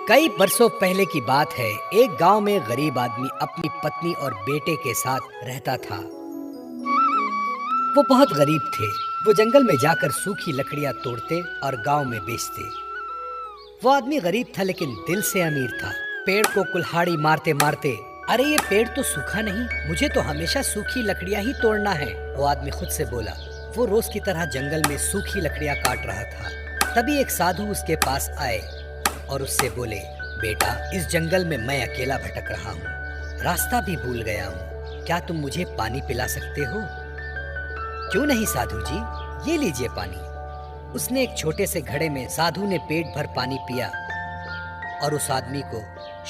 कई बरसों पहले की बात है। एक गांव में गरीब आदमी अपनी पत्नी और बेटे के साथ रहता था। वो बहुत गरीब थे। वो जंगल में जाकर सूखी लकड़ियां तोड़ते और गांव में बेचते। वो आदमी गरीब था लेकिन दिल से अमीर था। पेड़ को कुल्हाड़ी मारते मारते, अरे ये पेड़ तो सूखा नहीं, मुझे तो हमेशा सूखी लकड़ियां ही तोड़ना है, वो आदमी खुद से बोला। वो रोज की तरह जंगल में सूखी लकड़ियां काट रहा था। तभी एक साधु उसके पास आए और उससे बोले, बेटा, इस जंगल में मैं अकेला भटक रहा हूँ, रास्ता भी भूल गया हूँ, क्या तुम मुझे पानी पिला सकते हो? क्यों नहीं साधु जी, ये लीजिए पानी। उसने एक छोटे से घड़े में साधु ने पेट भर पानी पिया और उस आदमी को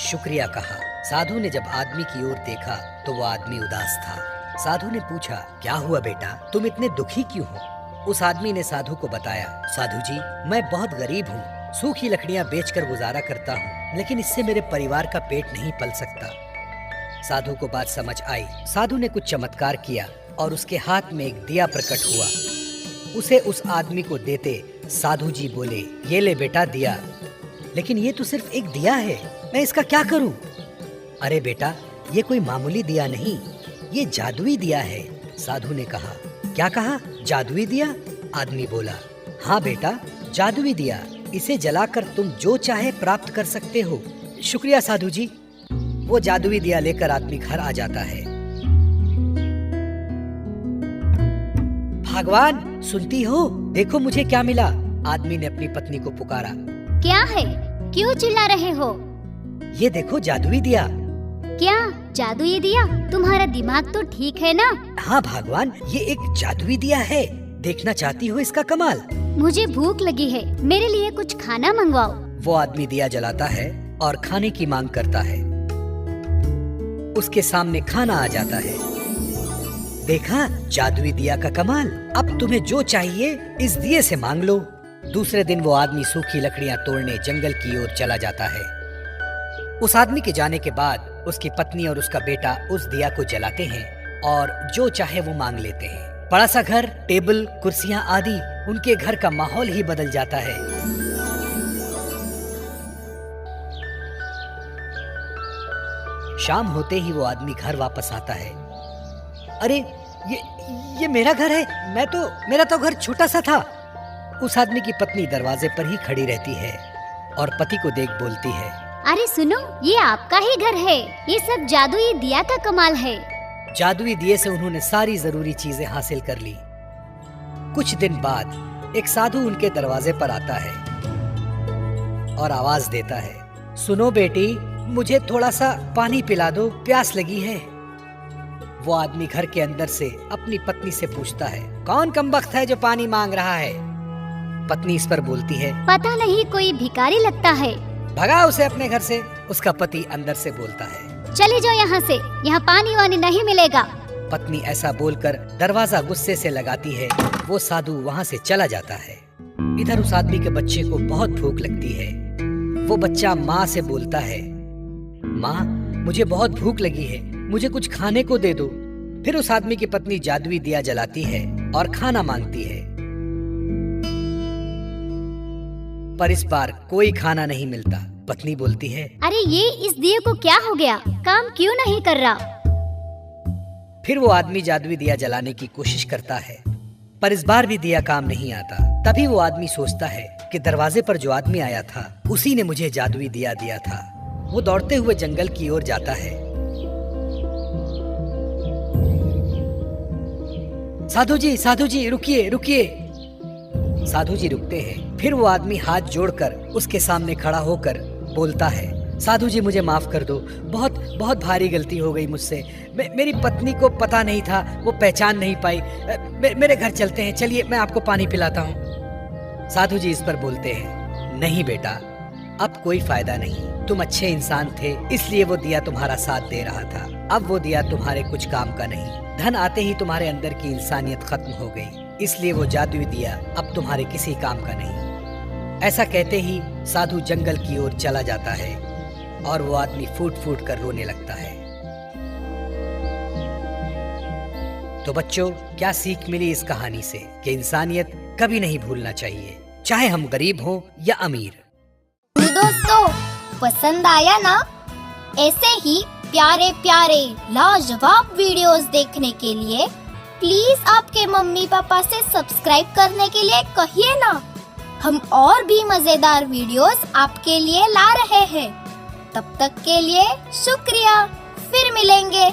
शुक्रिया कहा। साधु ने जब आदमी की ओर देखा तो वो आदमी उदास था। साधु ने पूछा, क्या हुआ बेटा, तुम इतने दुखी क्यों हो? उस आदमी ने साधु को बताया, साधु जी, मैं बहुत गरीब हूँ, सूखी लकड़ियाँ बेचकर गुजारा करता हूँ, लेकिन इससे मेरे परिवार का पेट नहीं पल सकता। साधु को बात समझ आई। साधु ने कुछ चमत्कार किया और उसके हाथ में एक दिया प्रकट हुआ। उसे उस आदमी को देते साधु जी बोले, ये ले बेटा दिया। लेकिन ये तो सिर्फ एक दिया है, मैं इसका क्या करूं? अरे बेटा, ये कोई मामूली दिया नहीं, ये जादुई दिया है, साधु ने कहा। क्या कहा? जादुई दिया? आदमी बोला, हाँ बेटा, जादुई दिया, इसे जलाकर तुम जो चाहे प्राप्त कर सकते हो। शुक्रिया साधु जी। वो जादुई दिया लेकर आदमी घर आ जाता है। भगवान, सुनती हो, देखो मुझे क्या मिला। आदमी ने अपनी पत्नी को पुकारा। क्या है? क्यों चिल्ला रहे हो? ये देखो जादुई दिया। क्या जादुई दिया? तुम्हारा दिमाग तो ठीक है ना? हाँ भगवान, ये एक जादुई दिया है, देखना चाहती हो इसका कमाल? मुझे भूख लगी है, मेरे लिए कुछ खाना मंगवाओ। वो आदमी दिया जलाता है और खाने की मांग करता है। उसके सामने खाना आ जाता है। देखा, जादुई दिया का कमाल। अब तुम्हें जो चाहिए इस दिए से मांग लो। दूसरे दिन वो आदमी सूखी लकड़ियां तोड़ने जंगल की ओर चला जाता है। उस आदमी के जाने के बाद उसकी पत्नी और उसका बेटा उस दिया को जलाते हैं और जो चाहे वो मांग लेते हैं। बड़ा सा घर, टेबल, कुर्सियां आदि, उनके घर का माहौल ही बदल जाता है। शाम होते ही वो आदमी घर वापस आता है। अरे ये मेरा घर है, मेरा तो घर छोटा सा था। उस आदमी की पत्नी दरवाजे पर ही खड़ी रहती है और पति को देख बोलती है, अरे सुनो, ये आपका ही घर है, ये सब जादुई दिया का कमाल है। जादुई दिए से उन्होंने सारी जरूरी चीजें हासिल कर ली। कुछ दिन बाद एक साधु उनके दरवाजे पर आता है और आवाज देता है, सुनो बेटी, मुझे थोड़ा सा पानी पिला दो, प्यास लगी है। वो आदमी घर के अंदर से अपनी पत्नी से पूछता है, कौन कमबख्त है जो पानी मांग रहा है? पत्नी इस पर बोलती है, पता नहीं, कोई भिखारी लगता है, भगा उसे अपने घर से। उसका पति अंदर से बोलता है, चले जाओ यहाँ से, यहाँ पानी वानी नहीं मिलेगा। पत्नी ऐसा बोलकर दरवाजा गुस्से से लगाती है। वो साधु वहाँ से चला जाता है। इधर उस आदमी के बच्चे को बहुत भूख लगती है। वो बच्चा माँ से बोलता है, माँ, मुझे बहुत भूख लगी है, मुझे कुछ खाने को दे दो। फिर उस आदमी की पत्नी जादुई दिया जलाती है और खाना मांगती है, पर इस बार कोई खाना नहीं मिलता। पत्नी बोलती है, अरे ये इस दिए को क्या हो गया, काम क्यों नहीं कर रहा? फिर वो आदमी जादुई दिया जलाने की कोशिश करता है, पर इस बार भी दिया काम नहीं आता। तभी वो आदमी सोचता है कि दरवाजे पर जो आदमी आया था उसी ने मुझे जादुई दिया दिया था। वो दौड़ते हुए जंगल की ओर जाता है। साधु जी, रुकिए रुकिए। साधु जी रुकते हैं। फिर वो आदमी हाथ जोड़कर उसके सामने खड़ा होकर बोलता है, साधु जी, मुझे माफ कर दो, बहुत बहुत भारी गलती हो गई मुझसे। मेरी पत्नी को पता नहीं था, वो पहचान नहीं पाई। मेरे घर चलते हैं, चलिए मैं आपको पानी पिलाता हूँ। साधु जी इस पर बोलते हैं, नहीं बेटा, अब कोई फायदा नहीं, तुम अच्छे इंसान थे, इसलिए वो दिया तुम्हारा साथ दे रहा था। अब वो दिया तुम्हारे कुछ काम का नहीं। धन आते ही तुम्हारे अंदर की इंसानियत खत्म हो गई, इसलिए वो जादुई दिया अब तुम्हारे किसी काम का नहीं। ऐसा कहते ही साधु जंगल की ओर चला जाता है और वो आदमी फूट फूट कर रोने लगता है। तो बच्चों, क्या सीख मिली इस कहानी से कि इंसानियत कभी नहीं भूलना चाहिए, चाहे हम गरीब हों या अमीर। दोस्तों, पसंद आया ना? ऐसे ही प्यारे प्यारे लाजवाब वीडियोस देखने के लिए प्लीज आपके मम्मी पापा से सब्सक्राइब करने के लिए कहिए ना। हम और भी मजेदार वीडियोस आपके लिए ला रहे हैं। तब तक के लिए शुक्रिया, फिर मिलेंगे।